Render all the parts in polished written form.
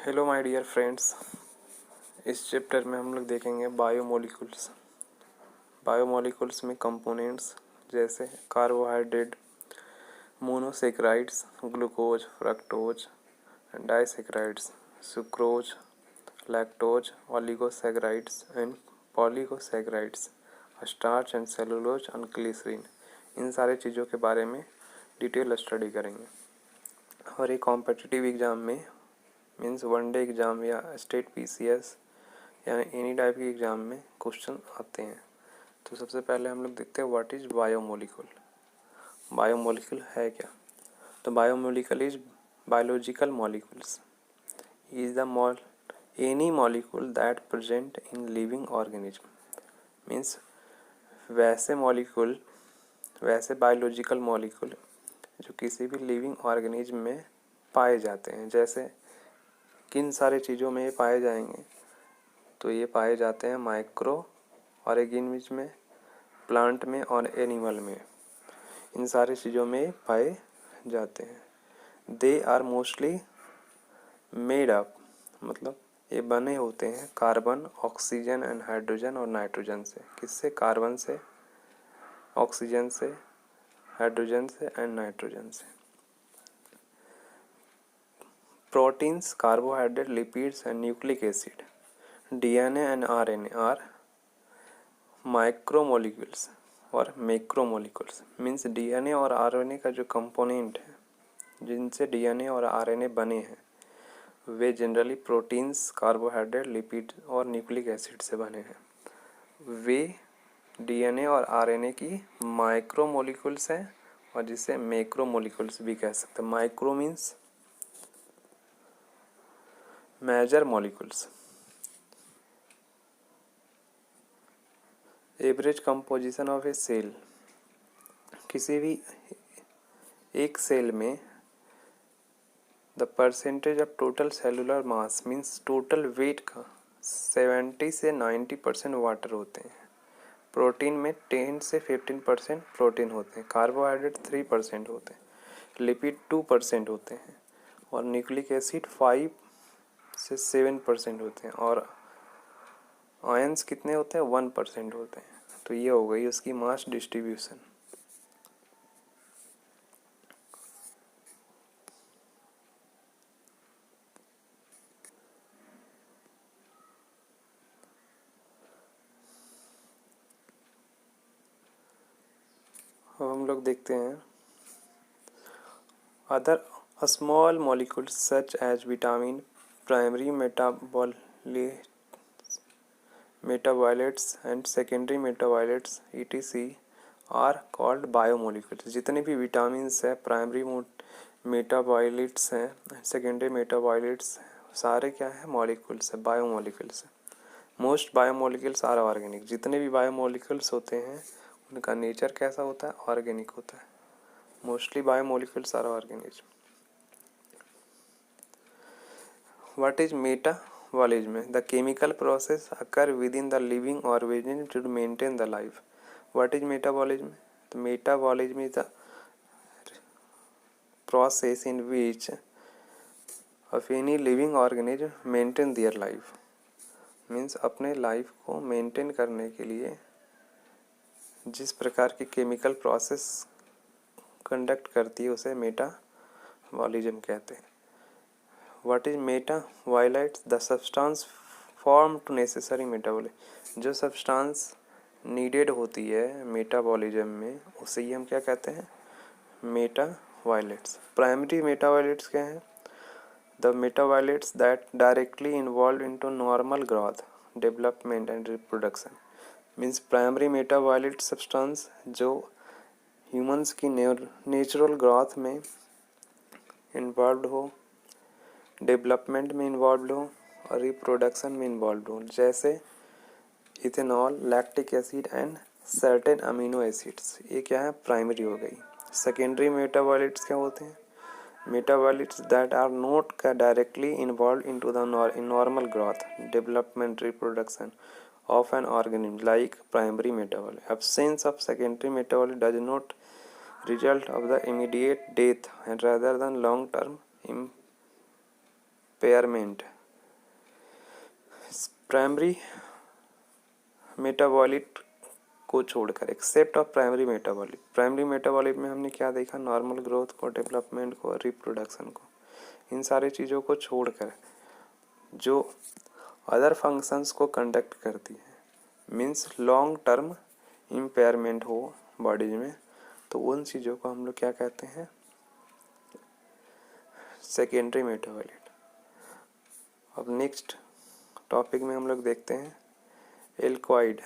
Hello my dear friends. इस chapter में हम लोग देखेंगे बायोमोलिकुल्स। बायोमोलिकुल्स में कंपोनेंट्स जैसे carbohydrate, monosaccharides, glucose, fructose, disaccharides, sucrose, lactose, oligosaccharides and polysaccharides, starch and cellulose and glycerine. इन सारे चीज़ों के बारे में डिटेल स्टडी करेंगे। और एक कॉम्पिटिटिव एग्ज़ाम में मीन्स वनडे एग्ज़ाम या स्टेट पीसीएस या एनी टाइप के एग्ज़ाम में क्वेश्चन आते हैं। तो सबसे पहले हम लोग देखते हैं व्हाट इज़ बायोमोलिकुल। बायोमोलिकुल है क्या? तो biomolecule is biological molecules is the any molecule that present in living organism. Means वैसे बायोलॉजिकल मॉलिक्यूल जो किसी भी लिविंग ऑर्गेनिज्म में पाए जाते हैं। जैसे किन सारे चीज़ों में ये पाए जाएंगे? तो ये पाए जाते हैं माइक्रो ऑर्गेनिज्म में, प्लांट में और एनिमल में। इन सारी चीज़ों में पाए जाते हैं। They are mostly made up, मतलब ये बने होते हैं कार्बन, ऑक्सीजन एंड हाइड्रोजन और नाइट्रोजन से। किससे? कार्बन से, ऑक्सीजन से, हाइड्रोजन से एंड नाइट्रोजन से। Proteins, carbohydrate, lipids and nucleic acid, DNA and RNA are micromolecules और मैक्रोमोलिक्यूल्स। मीन्स डीएनए और आरएनए का जो कंपोनेंट है, जिनसे डीएनए और आरएनए बने हैं, वे जनरली प्रोटीन्स, कार्बोहाइड्रेट, लिपिड और न्यूक्लिक एसिड से बने हैं। वे डीएनए और आरएनए की माइक्रोमोलिक्यूल्स हैं और जिसे मैक्रोमोलिक्यूल्स भी कह सकते हैं। Micro means major molecules. Average composition of a cell, किसी भी एक सेल में the percentage of total cellular mass means total weight का 70 से 90% वाटर होते हैं। प्रोटीन में 10 से 15% प्रोटीन होते हैं। कार्बोहाइड्रेट 3% होते हैं। लिपिड 2% होते हैं और न्यूक्लिक एसिड 5 से 7% होते हैं। और आयंस कितने होते हैं? 1% होते हैं। तो ये हो गई उसकी मास डिस्ट्रीब्यूशन। अब हम लोग देखते हैं other small molecules such as vitamin, primary metabolites and secondary metabolites etc are called biomolecules. जितने भी विटामिन्स हैं, प्राइमरी मेटाबॉलाइट्स हैं, सेकेंडरी मेटाबॉलाइट्स हैं, सारे क्या है? मॉलिक्यूल्स है, बायोमोलिक्यूल्स है। Most biomolecules are organic. जितने भी बायोमोलिक्यूल्स होते हैं उनका नेचर कैसा होता है? ऑर्गेनिक होता है। Mostly biomolecules are organism. What is metabolism? The chemical process occur within the living organism to maintain the life. What is metabolism? तो metabolism is the process in which of any living organism maintain their life। Means अपने life को maintain करने के लिए जिस प्रकार की chemical process conduct करती है उसे मेटाबॉलिज्म कहते हैं। What is metabolites? The substance form to necessary metabolism. जो सब्सटेंस नीडेड होती है मेटाबॉलिज्म में उसे ही हम क्या कहते हैं? मेटाबॉलाइट्स। प्राइमरी मेटाबॉलाइट्स क्या हैं? The metabolites that directly involve into normal growth, development and reproduction. Means primary metabolite substance जो ह्यूमंस की नेचुरल ग्रोथ में इन्वॉल्व हो, डेवलपमेंट में इन्वॉल्व हो और रिप्रोडक्शन में इन्वॉल्व हो। जैसे ethanol, lactic acid and certain amino acids. ये क्या है? प्राइमरी हो गई। सेकेंडरी मेटाबॉलाइट्स क्या होते हैं? Metabolites that are not directly involve into the normal growth, development, reproduction of an organism like primary metabolite. Absence of secondary metabolite does not result of the immediate death and rather than long term impairment primary metabolite को छोड़कर, except of primary metabolite. Primary metabolite में हमने क्या देखा, normal growth को, development को, reproduction को। इन सारी चीज़ों को छोड़कर जो अदर फंक्शंस को कंडक्ट करती है, मीन्स लॉन्ग टर्म इम्पेयरमेंट हो बॉडीज में, तो उन चीज़ों को हम लोग क्या कहते हैं, सेकेंडरी मेटाबॉलिट। अब नेक्स्ट टॉपिक में हम लोग देखते हैं एल्कोइड।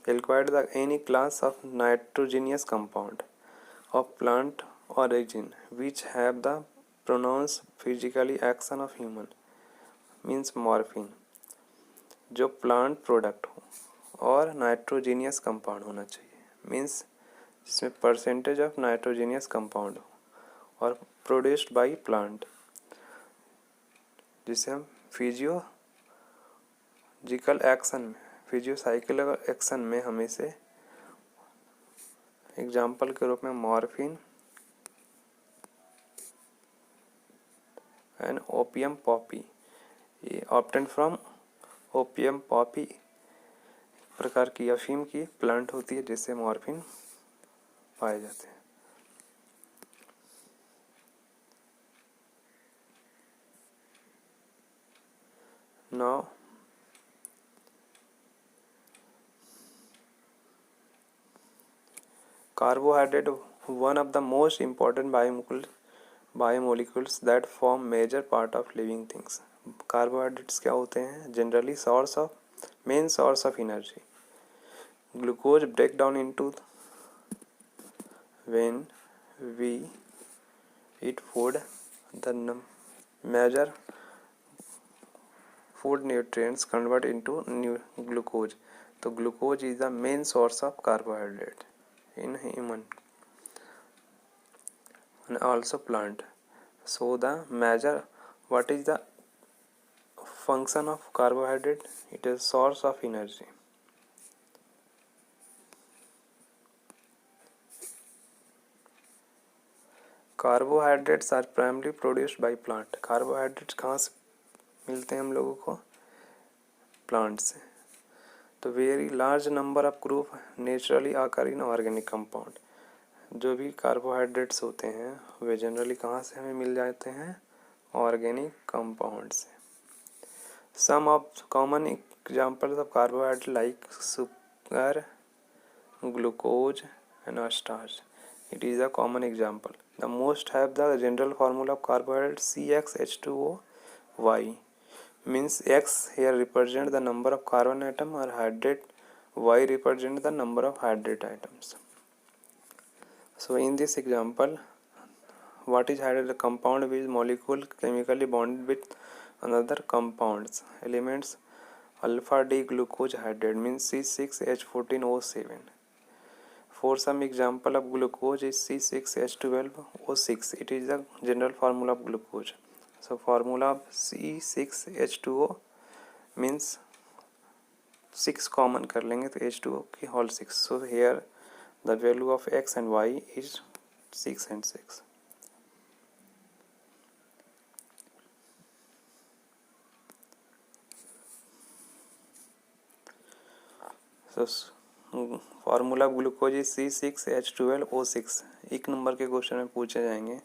एल्कोइड the any class of nitrogenous compound of plant origin which have the pronounced physically action of human, means morphine। जो प्लांट प्रोडक्ट हो और नाइट्रोजीनियस कंपाउंड होना चाहिए, मीन्स जिसमें परसेंटेज ऑफ नाइट्रोजीनियस कंपाउंड हो और प्रोड्यूस्ड बाय प्लांट, जिसे हम फिजियोलॉजिकल एक्शन में, फिजियोसाइकिल एक्शन में हमें से एग्जाम्पल के रूप में मॉर्फिन एंड ओपियम पॉपी, ये ऑब्टेन फ्रॉम ओपियम पॉपी प्रकार की अफीम की प्लांट होती है जिससे मॉर्फिन पाए जाते हैं। Now carbohydrate, one of the most important biomolecules that form major part of living things। Carbohydrates क्या होते हैं, generally main source of energy. Glucose break down into when we eat food, the major food nutrients convert into glucose. तो glucose is the main source of carbohydrate in human and also plant. So the major, what is the function of carbohydrate? It is source of energy। Carbohydrates are primarily produced by plant। carbohydrates कहाँ से मिलते हैं हम लोगों को, plant से। तो very large number of group naturally आकर इन ऑर्गेनिक कंपाउंड। जो भी कार्बोहाइड्रेट्स होते हैं वे जनरली कहाँ से हमें मिल जाते हैं, ऑर्गेनिक कंपाउंड से। Some of common examples of carbohydrate like sugar, glucose and starch, it is a common example. The most have the general formula of carbohydrate CxH2O(Y), means X here represent the number of carbon atom or hydrate, Y represent the number of hydrate atoms। So in this example, what is hydrate? The compound with molecule chemically bonded with another compounds elements, alpha D glucose hydrate means C6H14O7। For some example of glucose is C6H12O6, it is the general formula of glucose। So formula of C6H2O means 6 common कर लेंगे तो H2O की whole 6। So here the value of X and Y is 6 and 6। So formula of glucose is C6H12O6। एक number के question में पूछे जाएंगे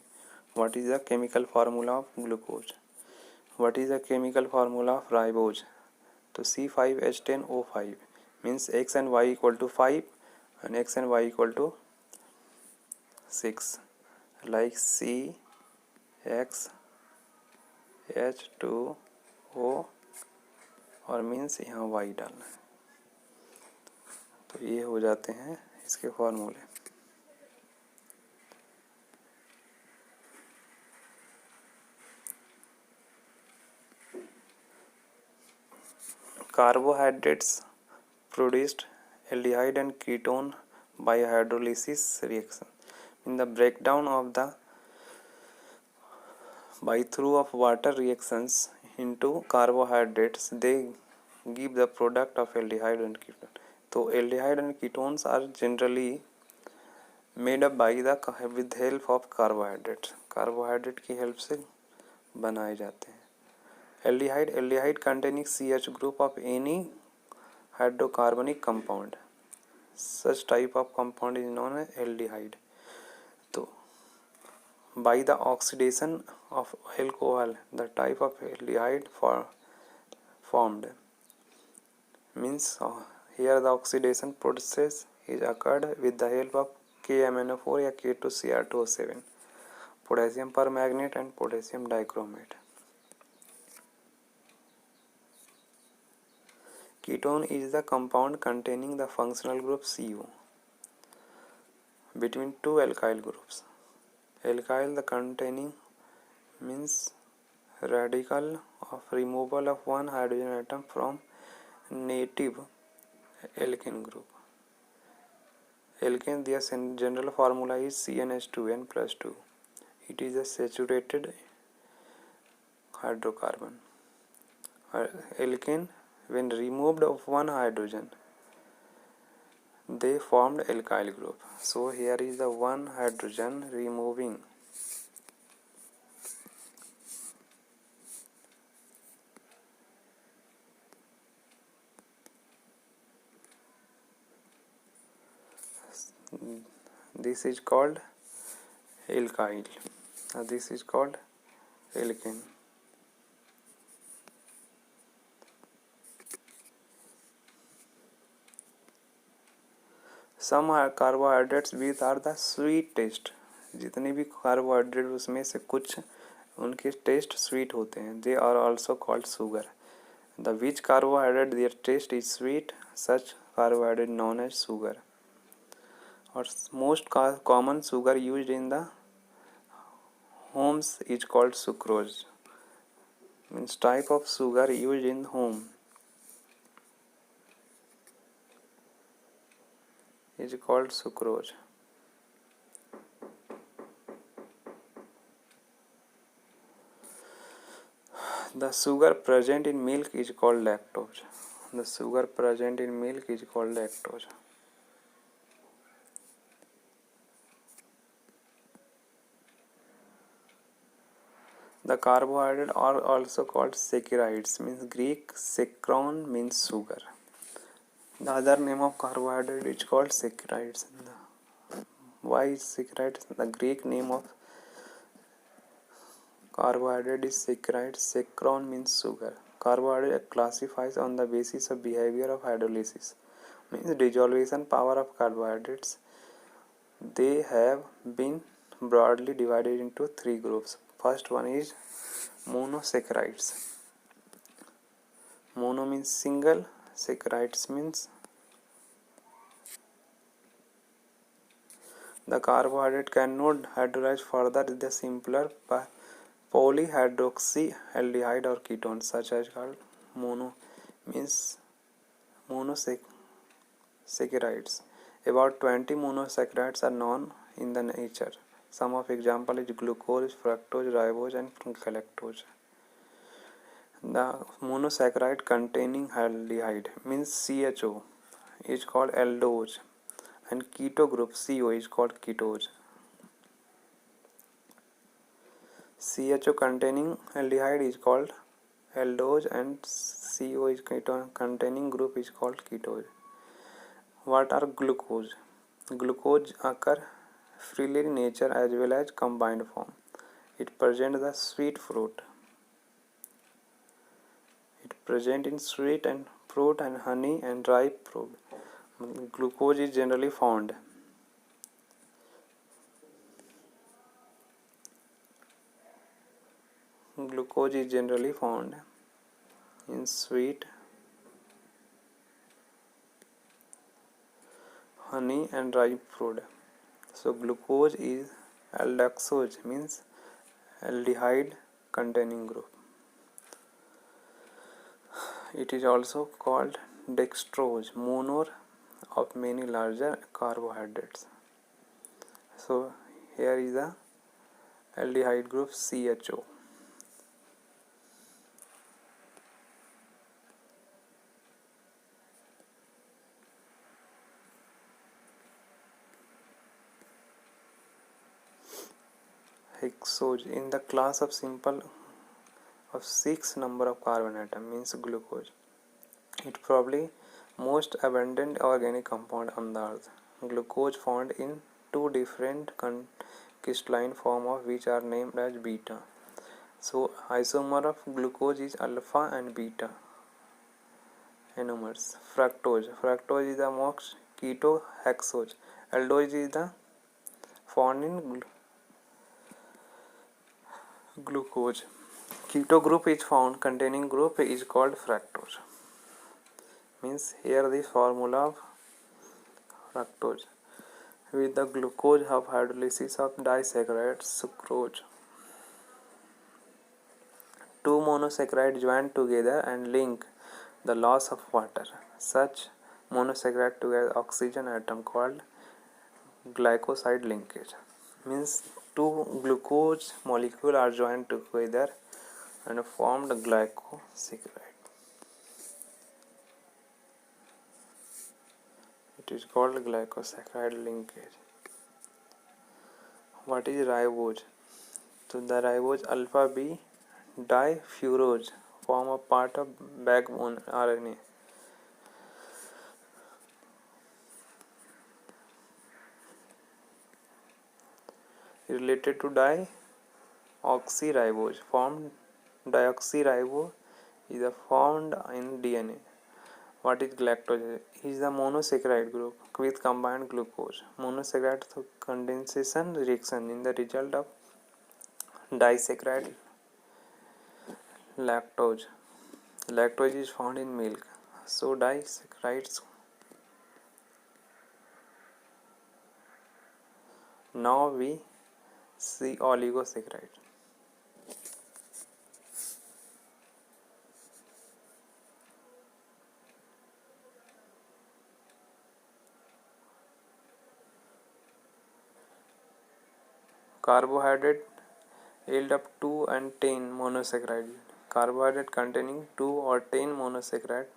what is the chemical formula of glucose, what is the chemical formula of ribose। तो C5H10O5 means X and Y equal to 5 and X and Y equal to 6, like CXH2O और means यहाँ Y डालना है। तो ये हो जाते हैं इसके फॉर्मूले। Carbohydrates produced aldehyde and ketone by hydrolysis reaction। In the breakdown of the by through of water reactions into carbohydrates, they give the product of aldehyde and ketone। तो aldehyde and ketones are generally made up by the with help of carbohydrates। Carbohydrate की help से बनाए जाते हैं। Aldehyde containing CH group of any hydrocarbonic compound. Such type of compound is known as aldehyde. So by the oxidation of alcohol, the type of aldehyde formed. Means here the oxidation process is occurred with the help of KMnO4 या K2Cr2O7, potassium permanganate and potassium dichromate. Ketone is the compound containing the functional group CO between two alkyl groups. Alkyl the containing means radical of removal of one hydrogen atom from native alkane group. Alkane, their general formula is CnH2n plus 2. It is a saturated hydrocarbon. Alkane, when removed of one hydrogen, they formed alkyl group. So here is the one hydrogen removing. This is called alkyl. This is called alkane. Some carbohydrates with are the sweet taste. जितने भी carbohydrate उसमें से कुछ उनके test sweet होते हैं. They are also called sugar. The which carbohydrate their taste is sweet, such carbohydrate known as sugar. Or most common sugar used in the homes is called sucrose. Means type of sugar used in home is called sucrose. The sugar present in milk is called lactose. The sugar present in milk is called lactose. The carbohydrates are also called saccharides. Means Greek saccharon means sugar. The other name of carbohydrate is called saccharides. Why is saccharides? The Greek name of carbohydrate is saccharides. Saccharon means sugar. Carbohydrate classifies on the basis of behavior of hydrolysis. Means dissolution power of carbohydrates. They have been broadly divided into three groups. First one is monosaccharides. Mono means single, saccharides means the carbohydrate cannot hydrolyze further the simpler polyhydroxyaldehyde or ketones, such as called mono means monosaccharides. About 20 monosaccharides are known in the nature. Some of example is glucose, fructose, ribose and galactose. The monosaccharide containing aldehyde means CHO is called aldose and keto group CO is called ketose. CHO containing aldehyde is called aldose and CO is ketone containing group is called ketose. What are glucose? Glucose occur freely in nature as well as combined form. It presents the sweet fruit. It present in sweet and fruit and honey and ripe fruit. Glucose is generally found. Glucose is generally found in sweet, honey and ripe fruit. So glucose is aldoxose means aldehyde containing group. It is also called dextrose, monomer of many larger carbohydrates. So here is the aldehyde group CHO. Hexose in the class of simple of 6 number of carbon atom means glucose. It probably most abundant organic compound on the earth. Glucose found in two different crystalline form of which are named as beta. So isomer of glucose is alpha and beta anomers. Fructose is the most ketohexose. Aldose is the found in glucose. Keto group is found containing group is called fructose. Means here the formula of fructose with the glucose of hydrolysis of disaccharide sucrose. Two monosaccharides join together and link the loss of water. Such monosaccharide together oxygen atom called glycoside linkage. Means two glucose molecule are joined together and formed glycosaccharide. It is called glycosaccharide linkage. What is ribose? So the ribose alpha B difurose form a part of backbone RNA. Related to deoxyribose, formed deoxyribose is found in DNA. What is galactose? Is the monosaccharide group with combined glucose. Monosaccharide through condensation reaction in the result of disaccharide lactose. Lactose is found in milk. So disaccharides. Now we see oligosaccharide. Carbohydrate yield up 2 and 10 monosaccharide. Carbohydrate containing 2 or 10 monosaccharide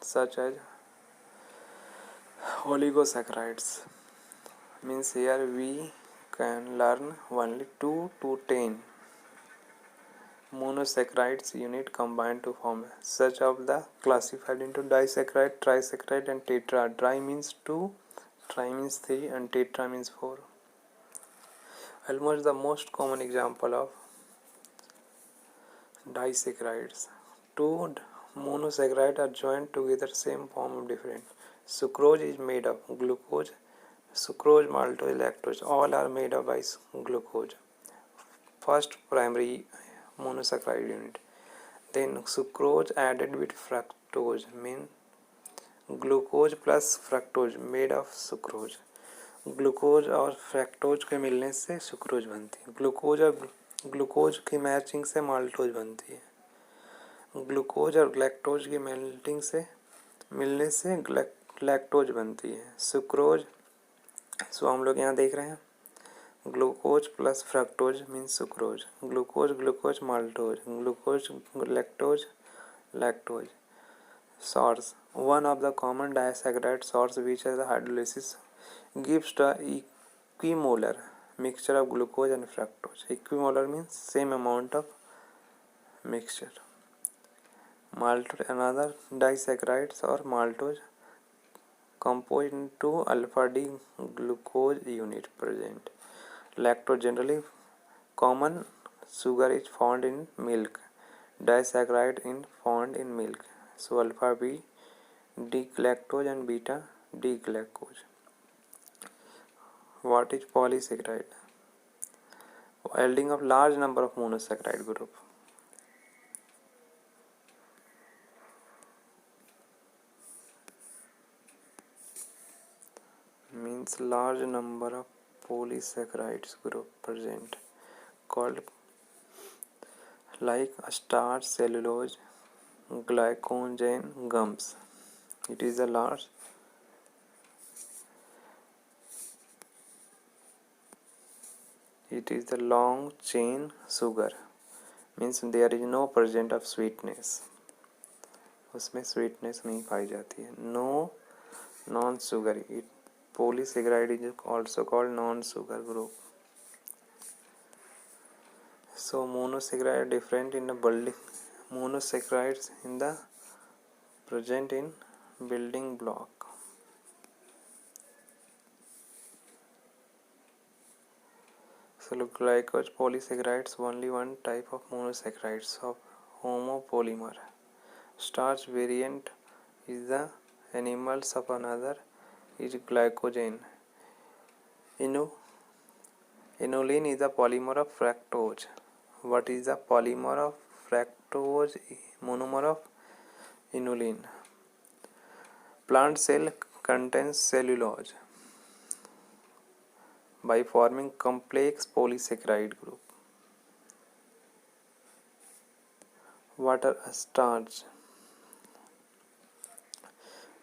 such as oligosaccharides. Means here we can learn only 2 to 10 monosaccharides unit combined to form such of the classified into disaccharide, trisaccharide and tetra. Dry means 2, tri means 3 and tetra means 4. Almost the most common example of disaccharides. Two monosaccharides are joined together same form of different. Sucrose is made of glucose, sucrose, maltose, lactose all are made of by glucose. First primary monosaccharide unit. Then sucrose added with fructose mean glucose plus fructose made of sucrose. Glucose और fructose के मिलने से sucrose बनती है. Glucose और glucose की matching से maltose बनती है. ग्लूकोज और लैक्टोज की मेल्टिंग से मिलने से लैक्टोज बनती है. सुक्रोज सो हम लोग यहाँ देख रहे हैं glucose plus fructose means sucrose. Glucose glucose maltose. Glucose lactose lactose. source. One of the common disaccharide source which is the hydrolysis gives the equimolar mixture of glucose and fructose. Equimolar means same amount of mixture. Maltose another disaccharides or maltose composed into alpha D glucose unit present. Lactose generally common sugar is found in milk. Disaccharide in found in milk. So alpha B D-galactose and beta D-glucose. What is polysaccharide? Yielding of large number of monosaccharide group. Means large number of polysaccharides group present called like starch, cellulose, glycogen, gums. It is a large it is the long chain sugar means there is no present of sweetness. उसमें sweetness नहीं पाई जाती है. No non sugar. It polysaccharide is also called non sugar group. So monosaccharide different in the building monosaccharides in the present in building block. So glycose polysaccharides only one type of monosaccharides of homopolymer. Starch variant is the animals of another is glycogen. Inulin is the polymer of fructose. What is the polymer of fructose? Monomer of inulin. Plant cell contains cellulose by forming complex polysaccharide group. What are starch?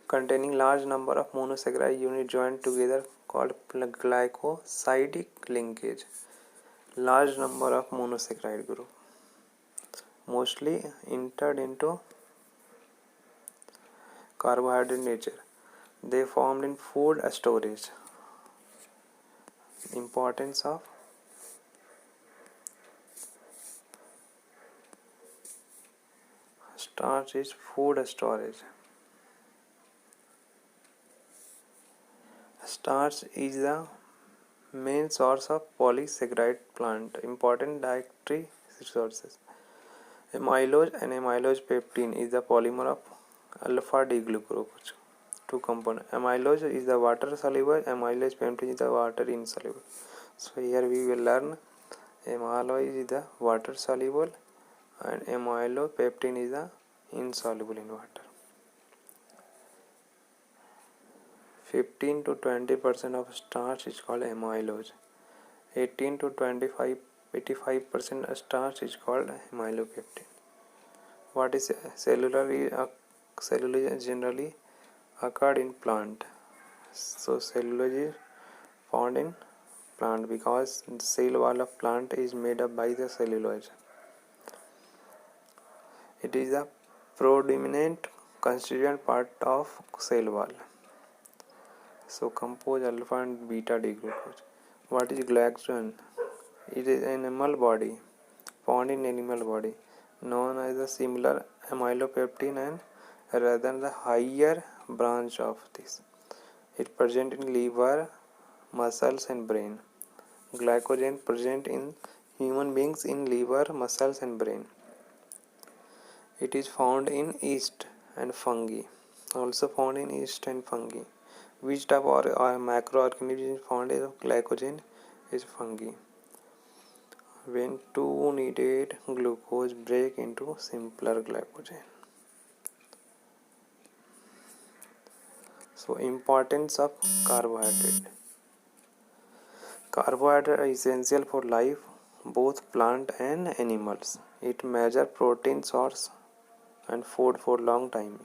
Containing large number of monosaccharide units joined together called glycosidic linkage. Large number of monosaccharide group mostly entered into carbohydrate nature. They formed in food storage. Importance of starch is food storage. Starch is the main source of polysaccharide plant. Important dietary resources. Amylose and amylose peptine is the polymer of alpha D glucose. Two components. Amylose is the water soluble, amylase peptine is the water insoluble. So here we will learn amylose is the water soluble and amylopeptine is the insoluble in water. 15 to 20% of starch is called amylose. 18 to 85% starch is called amylopeptine. What is cellular? Cellulose generally occurred in plant. So cellulose is found in plant because the cell wall of plant is made up by the cellulose. It is the predominant constituent part of cell wall. So compose alpha and beta D glucose. What is glycogen? It is animal body, found in animal body, known as the similar amylopeptine and rather than the higher branch of this. It present in liver, muscles and brain. Glycogen present in human beings in liver, muscles and brain. It is found in yeast and fungi. Also found in yeast and fungi. Which type of macroorganism is found in glycogen is fungi. When two needed glucose break into simpler glycogen. So importance of carbohydrate. Carbohydrate are essential for life, both plant and animals. It measure protein source and food for long time.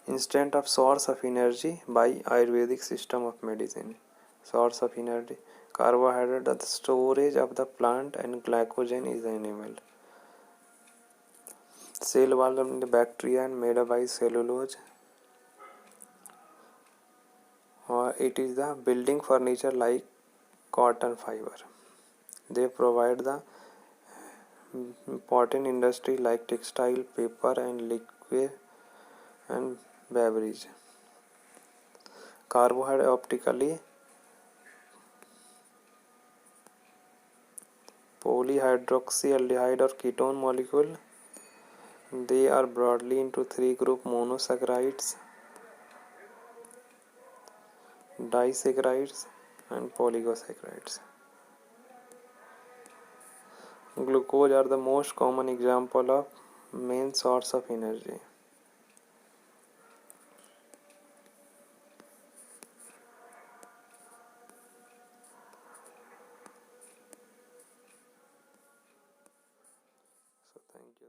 Instant of source of energy by Ayurvedic system of medicine. Source of energy. Carbohydrate are the storage of the plant and glycogen is the animal. Cell wall of the bacteria and made up by cellulose. It is the building furniture like cotton fiber. They provide the important industry like textile, paper and liquid and beverage. Carbohydrate optically polyhydroxyaldehyde or ketone molecule. They are broadly into three groups: monosaccharides, disaccharides and polysaccharides. Glucose are the most common example of main source of energy. So thank you.